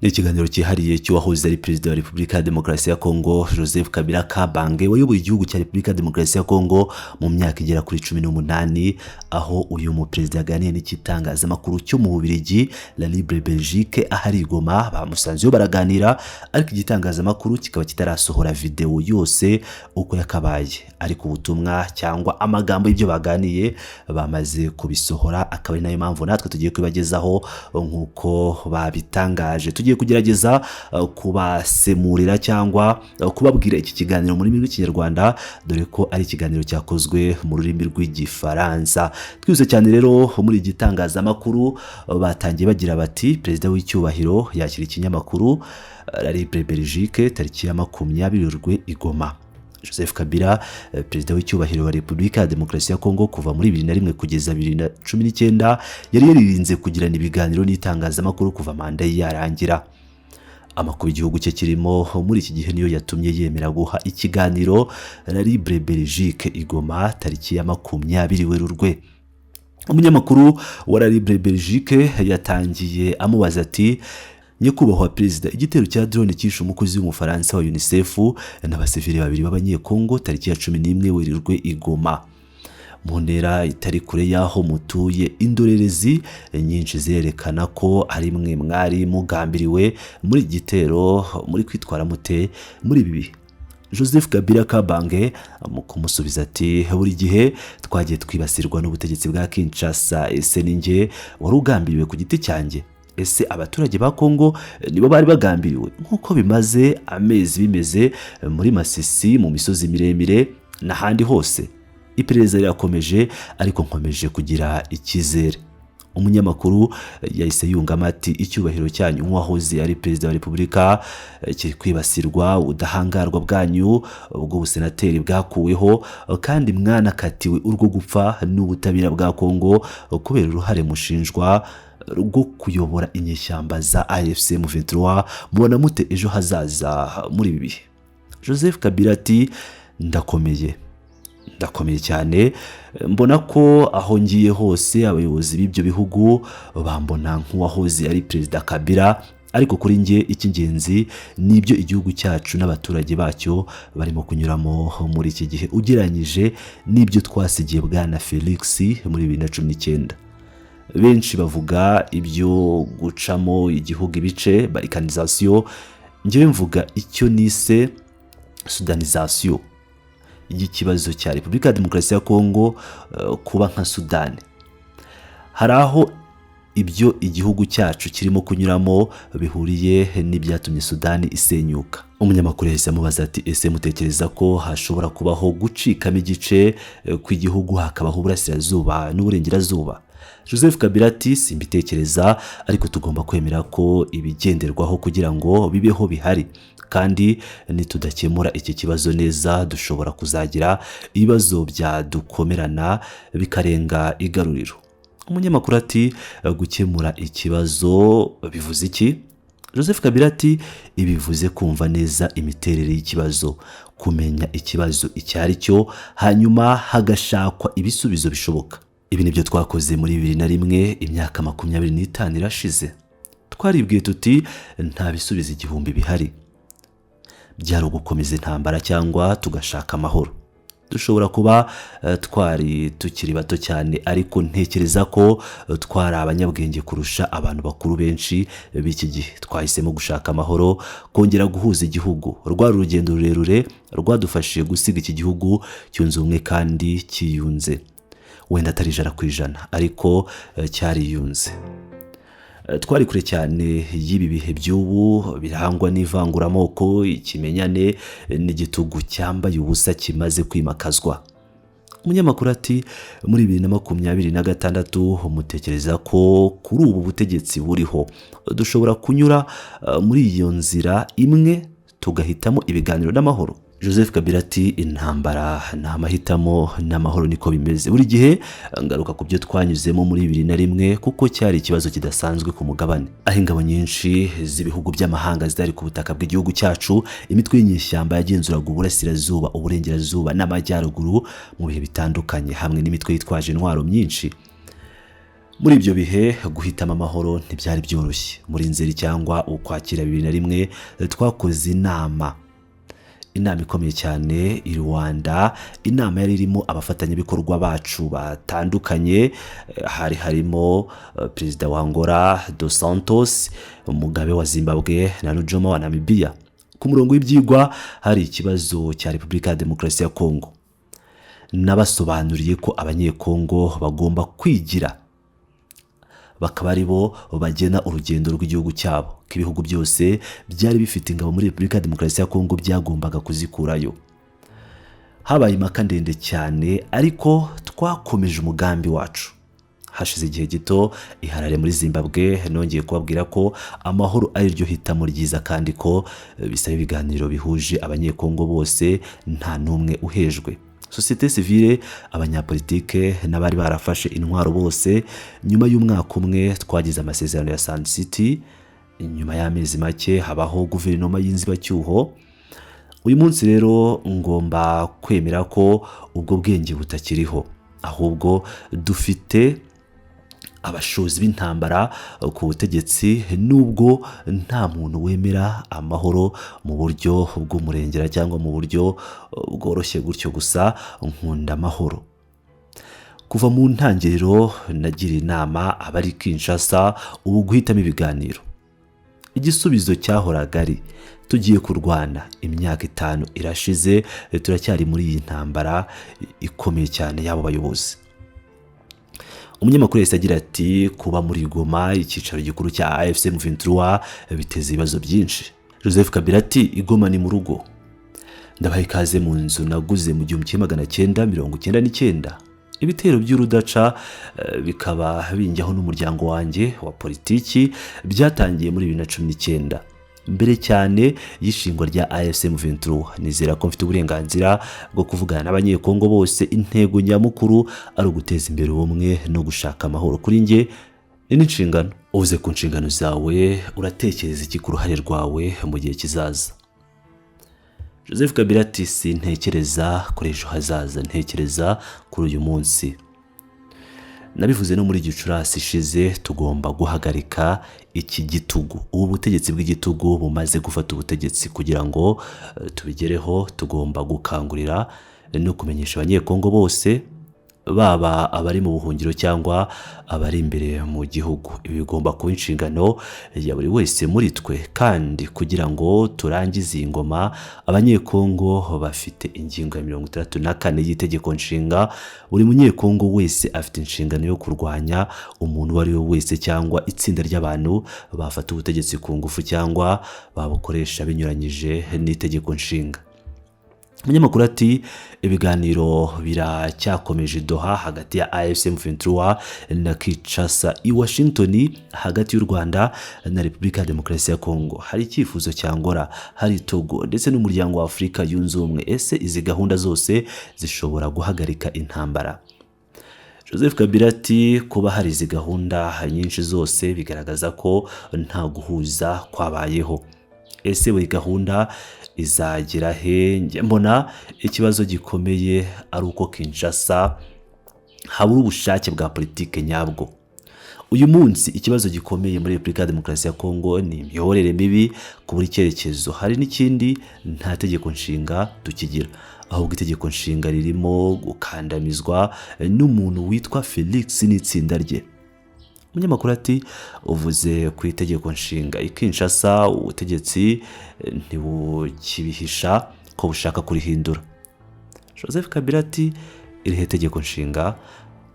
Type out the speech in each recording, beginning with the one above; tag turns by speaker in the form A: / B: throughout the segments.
A: Ikiganiro cyihariye cy'uwahoze ari perezida wa Repubulika ya Demokarasi ya Kongo Joseph Kabila Kabange wayoboye igihugu cya Repubulika ya Demokarasi ya Kongo mu myaka igera kuri 18, aho uyu mu perezida yaganiye n'ikitangazamakuru cyo mu Bubiligi La Libre Belgique ahari Goma. Bamusanzeyo baraganira, ariko igitangazamakuru kikaba kitarasohora video yose uko yakabaye, ariko ubutumwa cyangwa amagambo y'ibyo baganiye bamaze kubisohora. Akaba ari nayo mpamvu natwe tugiye kubagezaho nkuko babitangaje. Tugiye kugerageza kubasemurira cyangwa kubabwira iki kiganiro mu rurimi rw'Ikinyarwanda, dore ko ari ikiganiro cyakozwe mu rurimi rw'Igifaransa. Twise cyane rero muri igitangazamakuru batangiye bagira bati perezida w'icyubahiro yakira ikinyamakuru La Libre Belgique tariki ya 20 i Goma. Joseph Kabila, perezida w'icyubahiro wa Repubulika ya Demokarasi ya Kongo kuva muri 2001 kugeza 2019, yari yaririnze kugirana ibiganiro n'itangazamakuru kuva manda ye yarangira. Amakuru y'igihugu cye kirimo muri iki gihe niyo yatumye yemera guha ikiganiro La Libre Belgique i Goma tariki ya 20 Werurwe. Umunyamakuru wa La Libre Belgique yatangiye amubaza ati: Nyakubahwa perezida, igitero cya drone cyishe umukozi w'umufaransa wa UNICEF n'abasivili babiri b'abanyekongo tariki ya 11 Werurwe i Goma. Mu ntera itari kure y'aho mutuye, indorerezi nyinshi zirerekana ko ari mwe mwari mugambiriwe muri gitero. Muri kwitwara mute muri bibi? Joseph Kabila Kabange mu kumusubiza ati: buri gihe twagiye twibasirwa n'ubutegetsi bwa Kinshasa, ese ninjye wari ugambiriwe ku giti cyanjye? Ese abaturage ba Kongo nibo bari bagambiriwe nkuko bimaze amezi bimeze muri Masisi, mu misozi miremire n'ahandi hose? Iperereza rirakomeje, ariko nkomeje kugira icyizere. Umunyamakuru yahise yungamo ati: icyubahiro cyanyu nk'uwahoze ari perezida wa Repubulika kiri kwibasirwa, ubudahangarwa bwanyu bw'ubusenateri bwakuweho, kandi mwanakatiwe urwo gupfa n'ubutabera bwa Kongo kubera uruhare mushinjwa rwo kuyobora inyeshyamba za AFC M23. Mubona mute ejo hazaza muri bibi? Joseph Kabila ati: ndakomeye cyane. Mbona ko aho ngiye hose abayobozi b'ibyo bihugu bambona nk'uwahoze ari perezida Kabila, ariko kuri nge icy'ingenzi nibyo igihugu cyacu n'abaturage bacyo barimo kunyuramo muri iki gihe ugereranyije n'ibyo twasigiye bwana Felix muri 2019. Benshi bavuga ibyo gucamo igihugu ibice, balkanisation. Njyewe mvuga icyo nise sudanisation y'ikibazo cya Repubulika ya Demokarasi ya Kongo, kuba nka Sudani. Hari aho ibyo igihugu cyacu kirimo kunyuramo bihuriye n'ibyatumye Sudani isenyuka. Umunyamakuru yahise amubaza ati: ese mutekereza ko hashobora kubaho gucikamo igice kw'igihugu hakabaho uburasirazuba n'uburengerazuba? Joseph Kabila ati: simbitekereza, ariko tugomba kwemera ko ibigenderwaho kugira ngo bibeho bihari, kandi nitudakemura iki kibazo neza dushobora kuzagira ibibazo byadukomerana bikarenga igaruriro. Umunyamakuru ati: gukemura ikibazo bivuze iki? Joseph Kabila ati: ibivuze kumva neza imiterere y'ikibazo, kumenya ikibazo icyo ari cyo, hanyuma hagashakwa ibisubizo bishoboka. Ibi nibyo twakoze muri 2001, imyaka 25 irashize. Twaribwiye tuti nta bisubizo igihumbi bihari, byari ugukomeza intambara cyangwa tugashaka amahoro. Dushobora kuba twari tukiri bato cyane, ariko ntekereza ko twari abanyabwenge kurusha abantu bakuru benshi b'iki gihe. Twahisemo gushaka amahoro, kongera guhuza igihugu. Rwari urugendo rurerure rwadufashije gusiga iki gihugu cyunze ubumwe kandi kiyunze. Wenda atari 100%, ariko cyariyunze. Twari kure cyane y'ibi bihe by'ubu birangwa n'ivanguramoko, ikimenyane n'igitugu cyambaye ubusa kimaze kwimakazwa. Umunyamakuru ati: muri 2026 mutekereza ko kuri ubu butegetsi buriho dushobora kunyura muri iyo nzira imwe tugahitamo ibiganiro n'amahoro? Joseph Kabila ati: intambara nta mahitamo n'amahoro niko bimeze. Buri gihe ngaruka ku byo twanyuzemo muri 2001, kuko cyari ikibazo kidasanzwe ku mugabane, aho ingabo nyinshi z'ibihugu by'amahanga zari ku butaka bw'igihugu cyacu. Imitwe y'inyeshyamba yagenzuraga uburasirazuba, uburengerazuba n'amajyaruguru mu bihe bitandukanye, hamwe n'imitwe yitwaje intwaro myinshi. Muri ibyo bihe guhitamo amahoro ntibyari byoroshye. Muri Nzeri cyangwa Ukwakira 2001 twakoze inama ikomeye cyane i Rwanda. Inama yari irimo abafatanyabikorwa bacu batandukanye, hari harimo Perezida wa Angola Dos Santos, Mugabe wa Zimbabwe na Nujoma wa Namibia. Ku murongo w'ibyigwa hari ikibazo cya Repubulika ya Demokarasi ya Kongo. Nabasobanuriye ko abanyekongo bagomba kwigira, bakaba ari bo bagena urugendo rw'igihugu cyabo, ko ibihugu byose byari bifite ingabo muri Repubulika ya Demokarasi ya Kongo byagombaga kuzikurayo. Habaye impaka ndende cyane, ariko twakomeje umugambi wacu. Hashize igihe gito i Harare muri Zimbabwe nongeye kubabwira ko amahoro ari ryo hitamo ryiza, kandi ko bisaba ibiganiro bihuje abanyekongo bose, nta n'umwe uhejwe. Societe civile, abanyapolitike n'abari barafashe intwaro bose. Nyuma y'umwaka umwe twagize amasezerano ya Sun City. Nyuma y'amezi make habaho guverinoma y'inzibacyuho. Uyu munsi rero ngomba kwemera ko ubwo bwenge butakiriho, ahubwo dufite abashozi b'intambara ku butegetsi, nubwo nta muntu wemera amahoro mu buryo bw'umurengera cyangwa mu buryo bworoshye gutyo. Gusa nkunda amahoro. Kuva mu ntangiriro nagira inama abari Kinshasa ubu guhitamo ibiganiro. Igisubizo cyahoraga ari tugiye kurwana. Imyaka 5 irashize, turacyari muri iyi ntambara ikomeye cyane y'abo bayobozi. Umunyamakuru yahise agira ati kuba muri Goma, icyicaro gikuru cya AFC M23, biteza ibibazo byinshi. Joseph Kabila ati Igoma ni mu rugo. Ndabaye ikaze mu nzu naguze mu 1999. Ibitero by'urudaca bikaba binjyaho n'umuryango wanjye wa politiki byatangiye muri 2019. Mbere cyane y'ishingwa rya AFC M23, nizera ko mfite uburenganzira bwo kuvugana n'abanyekongo bose. Intego nyamukuru ari uguteza imbere ubumwe no gushaka amahoro. Kuri njye ni inshingano. Uvuze ku nshingano zawe, uratekereza iki ku ruhare rwawe mu gihe kizaza? Joseph Kabila ati sintekereza kuri ejo hazaza, ntekereza kuri uyu munsi. Nabivuze no muri Gicurasi ishize, tugomba guhagarika iki gitugu. Ubu butegetsi bw'igitugu bumaze gufata ubutegetsi. Kugira ngo tubigereho, tugomba gukangurira no kumenyesha abanyekongo bose, baba abari mu buhungiro cyangwa abari imbere mu gihugu. Ibi bigomba kuba inshingano ya buri wese muri twe, kandi kugira ngo turangize iyi ngoma, abanyekongo bafite ingingo ya 64 y'itegeko nshinga. Buri munyekongo wese afite inshingano yo kurwanya umuntu uwo ari we wese cyangwa itsinda ry'abantu bafata ubutegetsi ku ngufu cyangwa babukoresha binyuranyije n'itegeko nshinga. Umunyamakuru ati ibiganiro biracyakomeje Doha hagati ya AFC M23 na Kinshasa. I Washington hagati y'u Rwanda na Repubulika ya Demokarasi ya Kongo hari icyifuzo cya Angola, hari Togo ndetse n'umuryango wa Afurika yunze ubumwe. Ese izi gahunda zose zishobora guhagarika intambara? Joseph Kabila ati kuba hari izi gahunda nyinshi zose bigaragaza ko nta guhuza kwabayeho. Ese buri gahunda izagira he? Njye mbona ikibazo gikomeye ari uko Kinshasa habura ubushake bwa politike nyabwo. Uyu munsi ikibazo gikomeye muri Repubulika ya Demokarasi ya Kongo ni imiyoborere mibi ku buri cyerekezo. Hari n'ikindi, nta tegeko nshinga tukigira, ahubwo itegeko nshinga ririmo gukandamizwa n'umuntu witwa Felix n'itsinda rye. Umunyamakuru ati uvuze ku itegeko nshinga i Kinshasa, ubutegetsi ntibukibihisha ko bushaka kurihindura. Joseph Kabila ati irihe tegeko nshinga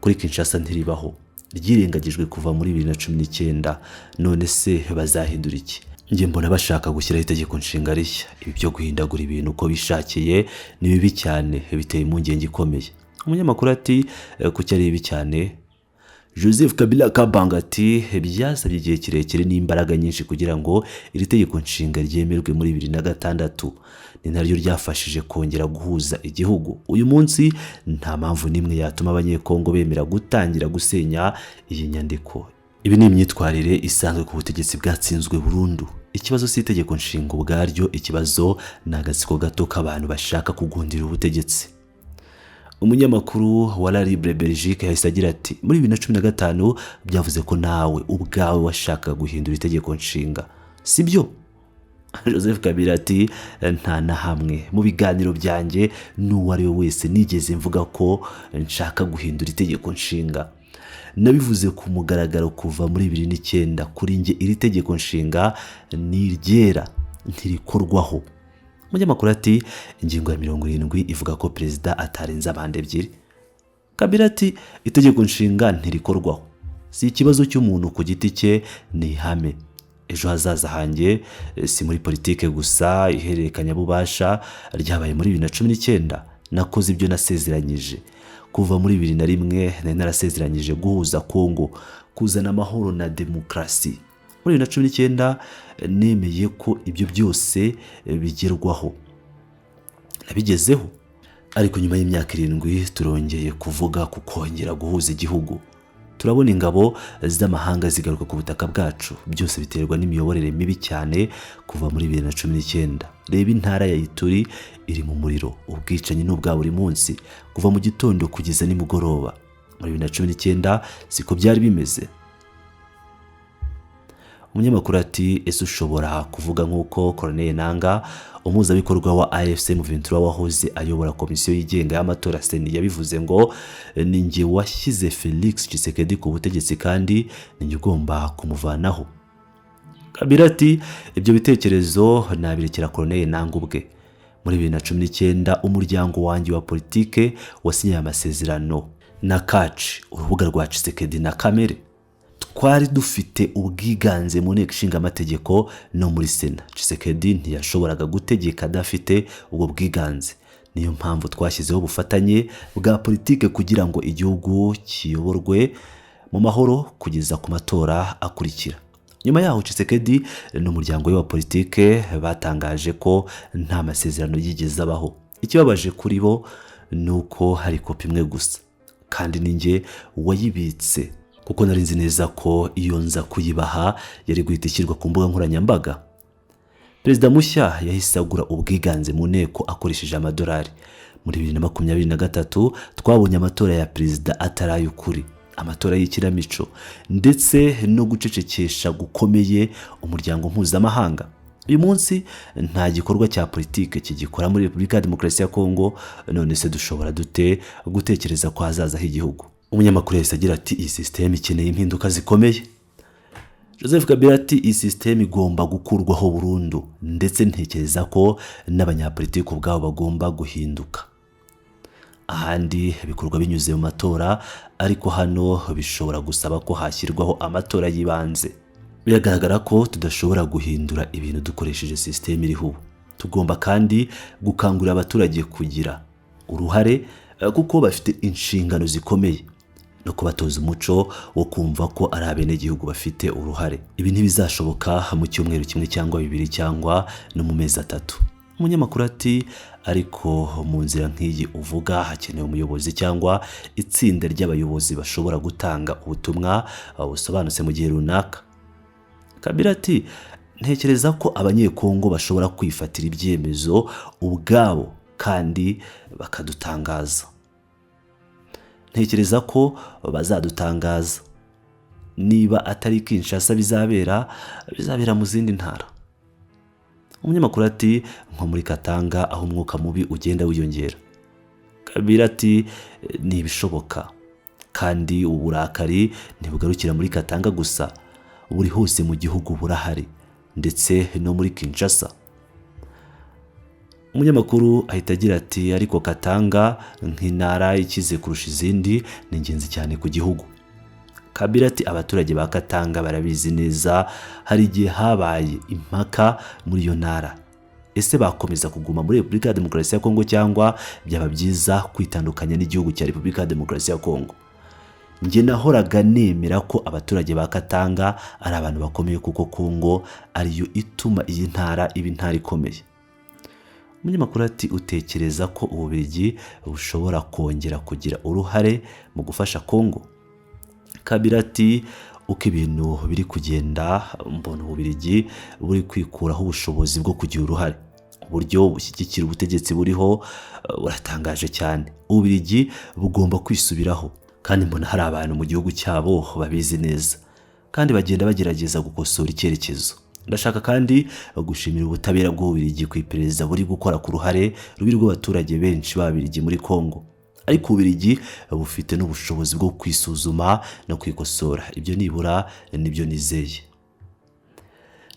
A: kuri Kinshasa ntiribaho, ryirengagijwe kuva muri 2019. None se bazahindura iki? Njye mbona bashaka gushyiraho itegeko nshinga rishya. Ibi byo guhindagura ibintu uko bishakiye ni bibi cyane, biteye impungenge ikomeye. Umunyamakuru ati kuki ari bibi cyane? Joseph Kabila Kabanga ati byasabye igihe kirekire n'imbaraga nyinshi kugira ngo iri tegeko nshinga ryemerwe muri 2006. Ni naryo ryafashije kongera guhuza igihugu. Uyu munsi nta mpamvu nimwe yatuma abanyekongo bemera gutangira gusenya iyi nyandiko. Ibi ni imyitwarire isanzwe ku butegetsi bwatsinzwe burundu. Ikibazo si itegeko nshinga ubwaryo, ikibazo ni agatsiko gato k'abantu bashaka kugundira ubutegetsi. umunyamakuru wa La Libre Belgique yahise agira ati muri 2015 byavuze ko nawe ubwawe washaka guhindura itegeko nshinga sibyo? Joseph Kabila ati nta na hamwe mu biganiro byanjye n'uwo ari we wese nigeze mvuga ko nshaka guhindura itegeko nshinga. Nabivuze ku mugaragaro kuva muri 2009 kuri nge iri tegeko nshinga ni ryera ntirikorwaho. Umunyamakuru ati ingingo ya 70 ivuga ko perezida atarenza abandi ebyiri. Kabila ati itegeko nshinga ntirikorwaho, si ikibazo cy'umuntu ku giti cye, ni ihame. Ejo hazaza hanjye si muri politike gusa, ihererekanya bubasha ryabaye muri 2019. Nakoze ibyo nasezeranyije kuva muri 2001. nari narasezeranyije guhuza Kongo, kuzana amahoro na demokrasi. Muri 2019 nemeye ko ibyo byose bigerwaho, nabigezeho. Ariko nyuma y'imyaka 7 turongeye kuvuga ku kongera guhuza igihugu. Turabona ingabo z'amahanga zigaruka ku butaka bwacu, byose biterwa n'imiyoborere mibi cyane kuva muri 2019. Reba intara ya Ituri iri mu muriro, ubwicanyi n'ubwa buri munsi kuva mu gitondo kugeza nimugoroba. Muri 2019 siko byari bimeze. Umunyamakuru ati ese ushobora kuvuga nk'uko Corneille Nangaa, umuhuzabikorwa wa AFC M23 wahoze ayobora komisiyo yigenga y'amatora Seni, yabivuze ngo ni njye washyize Felix Tshisekedi ku butegetsi kandi ni njye ugomba kumuvanaho. Kabila ati ibyo bitekerezo nabirekera Corneille Nangaa ubwe. Muri 2019 umuryango wanjye wa politike wasinye amasezerano na Kaci, urubuga rwa Tshisekedi na Kamere. Twari dufite ubwiganze mu nteko ishinga amategeko no muri Sena. Tshisekedi ntiyashoboraga gutegeka adafite ubwo bwiganze. Niyo mpamvu twashyizeho ubufatanye bwa politike kugira ngo igihugu kiyoborwe mu mahoro kugeza ku matora akurikira. Nyuma yaho Tshisekedi n'umuryango we wa politike batangaje ko nta masezerano yigeze abaho. Ikibabaje kuri bo nuko hari kopi imwe gusa, kandi ninjye wayibitse kuko nari nzi neza ko iyo nza kuyibaha yari guhita ishyirwa ku mbuga nkoranyambaga. Perezida mushya yahise agura ubwiganze mu nteko akoresheje amadolari. Muri 2023 twabonye amatora ya perezida atari ukuri, amatora y'ikiramico ndetse no gucecekesha gukomeye umuryango mpuzamahanga. Uyu munsi nta gikorwa cya politike kigikora muri Repubulika ya Demokarasi ya Kongo. None se dushobora dute gutekereza ko hazaza h'igihugu? Umunyamakuru yahise agira ati iyi system ikeneye impinduka zikomeye. Joseph Kabila ati iyi system igomba gukurwaho burundu, ndetse ntekereza ko n'abanyapolitiki ubwabo bagomba guhinduka. Ahandi bikorwa binyuze mu matora, ariko hano bishobora gusaba ko hashyirwaho amatora yibanze. Biragaragara ko tudashobora guhindura ibintu dukoresheje system iriho. Tugomba kandi gukangurira abaturage kugira uruhare, kuko bafite inshingano zikomeye, no kubatoza umuco wo kumva ko ari abenegihugu bafite uruhare. Ibi ntibizashoboka mu cyumweru kimwe cyangwa 2 cyangwa no mu mezi 3. Umunyamakuru ati ariko mu nzira nk'iyi uvuga hakenewe umuyobozi cyangwa itsinda ry'abayobozi bashobora gutanga ubutumwa busobanutse mu gihe runaka. Kabila ati ntekereza ko abanyekongo bashobora kwifatira ibyemezo ubwabo kandi bakadutangaza. Ntekereza ko bazadutangaza. Niba atari Kinshasa bizabera mu zindi ntara. Umunyamakuru ati nko muri Katanga aho umwuka mubi ugenda wiyongera. Kabila ati nibishoboka, kandi uburakari ntibugarukira muri Katanga gusa, buri hose mu gihugu burahari, ndetse no muri Kinshasa. Umunyamakuru ahita agira ati ariko Katanga nk'intara ikize kurusha izindi ni ingenzi cyane ku gihugu. Kabila ati abaturage ba Katanga barabizi neza, hari igihe habaye impaka muri iyo ntara. Ese bakomeza kuguma muri Repubulika ya Demokarasi ya Kongo cyangwa byaba byiza kwitandukanya n'igihugu cya Repubulika ya Demokarasi ya Kongo? Nge nahoraga nemera ko abaturage ba Katanga ari abantu bakomeye, kuko Kongo ariyo ituma iyi ntara iba intara ikomeye. Umunyamakuru ati utekereza ko Ububiligi bushobora kongera kugira uruhare mu gufasha Kongo? Kabila ati uko ibintu biri kugenda mbona Ububiligi buri kwikuraho ubushobozi bwo kugira uruhare. uburyo bushyigikira ubutegetsi buriho buratangaje cyane. Ububiligi bugomba kwisubiraho, kandi mbona hari abantu mu gihugu cyabo babizi neza kandi bagenda bagerageza gukosora icyerekezo. Ndashaka kandi gushimira ubutabera bw'Ububiligi ku iperereza buri gukora ku ruhare rubi rw'abaturage benshi b'Ababiligi muri Kongo. Ariko Ububiligi bufite n'ubushobozi bwo kwisuzuma no kwikosora. Ibyo nibura nibyo nizeye.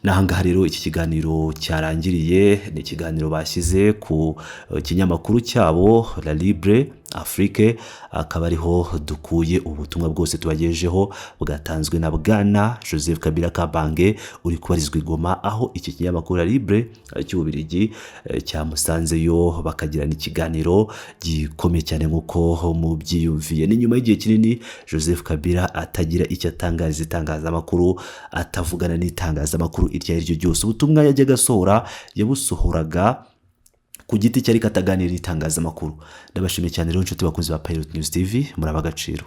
A: Nahangaha rero iki kiganiro cyarangiriye. Ni ikiganiro bashyize ku kinyamakuru cyabo La Libre Afrique, akaba ariho dukuye ubutumwa bwose tubagejeho bwatanzwe na Bwana Joseph Kabila Kabange uri kubarizwa i Goma, aho iki kinyamakuru La Libre cy'Ububiligi cyamusanzeyo bakagirana ikiganiro gikomeye cyane nk'uko mubyiyumviye. Ni nyuma y'igihe kinini Joseph Kabila atagira icyo atangariza itangazamakuru, atavugana n'itangazamakuru iryo ari ryo ryose. Ubutumwa yajyaga asohora yabusohoraga ku giti cyari kataganira itangazamakuru. Ndabashimiye cyane rero inshuti bakunzi ba Pilot News TV, muri abagaciro.